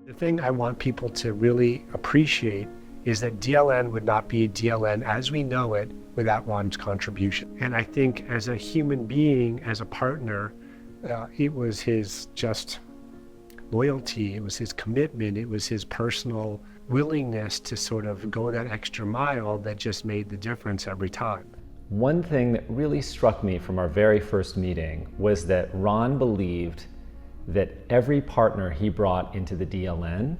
The thing I want people to really appreciate is that DLN would not be DLN as we know it without Ron's contribution. And I think as a human being, as a partner, it was his just loyalty, it was his commitment, it was his personal willingness to sort of go that extra mile that just made the difference every time. One thing that really struck me from our very first meeting was that Ron believed that every partner he brought into the DLN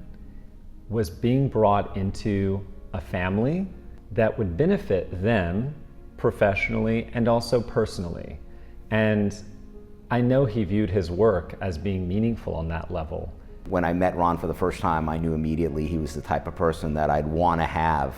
was being brought into a family that would benefit them professionally and also personally. And I know he viewed his work as being meaningful on that level. When I met Ron for the first time, I knew immediately he was the type of person that I'd want to have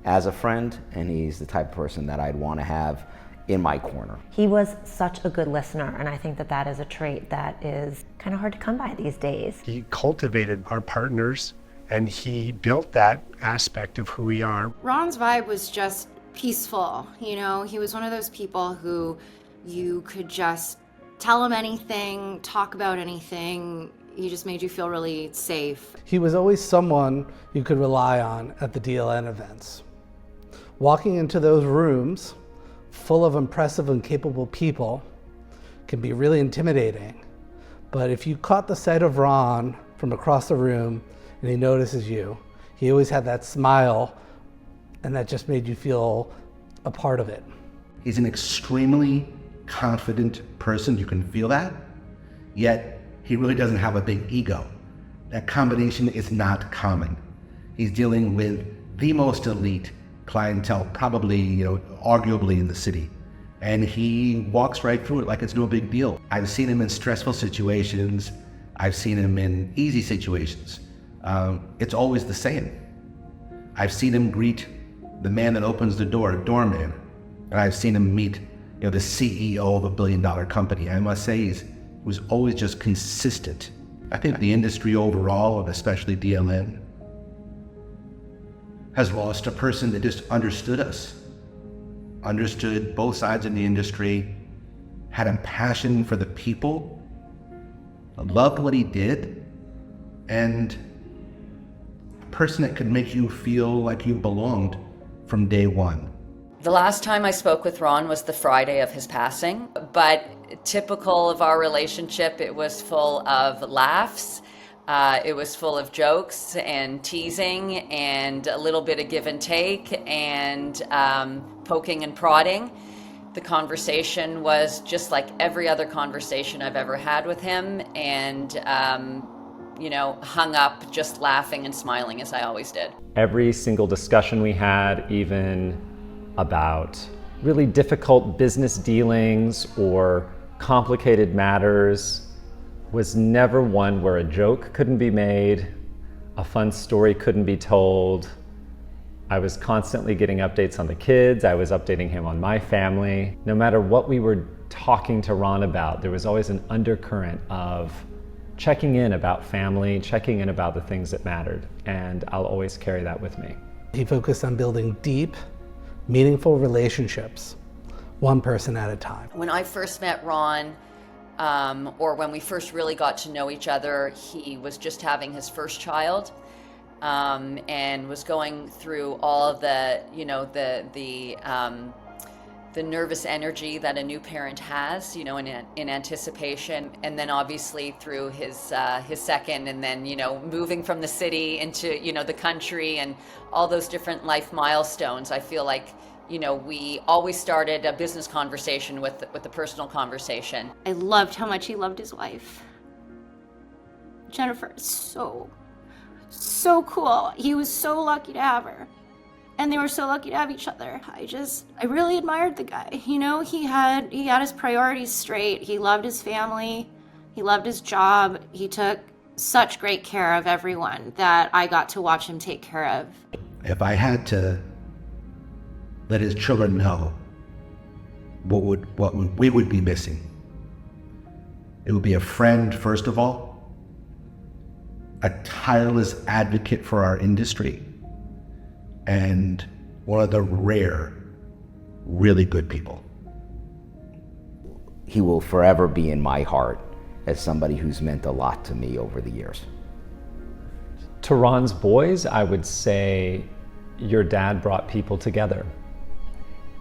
as a friend, and he's the type of person that I'd want to have in my corner. He was such a good listener, and I think that that is a trait that is kind of hard to come by these days. He cultivated our partners, and he built that aspect of who we are. Ron's vibe was just peaceful. You know, he was one of those people who you could just tell him anything, talk about anything. He just made you feel really safe. He was always someone you could rely on at the DLN events. Walking into those rooms full of impressive and capable people can be really intimidating. But if you caught the sight of Ron from across the room and he notices you, he always had that smile, and that just made you feel a part of it. He's an extremely confident person, you can feel that, yet he really doesn't have a big ego. That combination is not common. He's dealing with the most elite clientele, probably, arguably in the city. And he walks right through it like it's no big deal. I've seen him in stressful situations. I've seen him in easy situations. It's always the same. I've seen him greet the man that opens the door, a doorman. And I've seen him meet, the CEO of a billion-dollar company. I must say, he was always just consistent. I think the industry overall, and especially DLN, has lost a person that just understood us, understood both sides of the industry, had a passion for the people, loved what he did, and a person that could make you feel like you belonged from day one. The last time I spoke with Ron was the Friday of his passing, but typical of our relationship, it was full of laughs. It was full of jokes and teasing and a little bit of give and take and poking and prodding. The conversation was just like every other conversation I've ever had with him, and hung up just laughing and smiling as I always did. Every single discussion we had, even about really difficult business dealings or complicated matters, was never one where a joke couldn't be made, a fun story couldn't be told. I was constantly getting updates on the kids. I was updating him on my family. No matter what we were talking to Ron about, there was always an undercurrent of checking in about family, checking in about the things that mattered, and I'll always carry that with me. He focused on building deep, meaningful relationships, one person at a time. When I first met Ron, or when we first really got to know each other, he was just having his first child, and was going through all of the nervous energy that a new parent has, in anticipation, and then obviously through his second, and then moving from the city into the country and all those different life milestones. I feel like we always started a business conversation with the personal conversation. I loved how much he loved his wife. Jennifer is so cool. He was so lucky to have her. And they were so lucky to have each other. I really admired the guy. He had his priorities straight. He loved his family. He loved his job. He took such great care of everyone that I got to watch him take care of. If I had to let his children know what we would be missing, it would be a friend, first of all, a tireless advocate for our industry, and one of the rare, really good people. He will forever be in my heart as somebody who's meant a lot to me over the years. To Ron's boys, I would say your dad brought people together.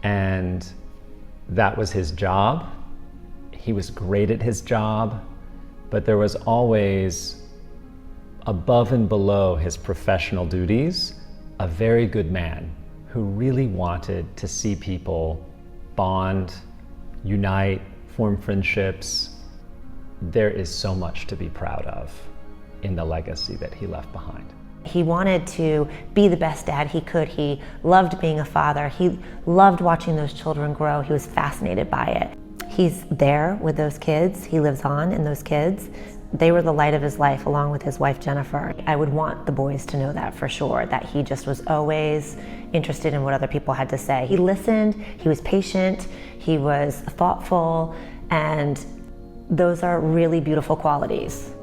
And that was his job. He was great at his job, but there was always, above and below his professional duties, a very good man who really wanted to see people bond, unite, form friendships. There is so much to be proud of in the legacy that he left behind. He wanted to be the best dad he could. He loved being a father. He loved watching those children grow. He was fascinated by it. He's there with those kids. He lives on in those kids. They were the light of his life, along with his wife, Jennifer. I would want the boys to know that for sure, that he just was always interested in what other people had to say. He listened, he was patient, he was thoughtful, and those are really beautiful qualities.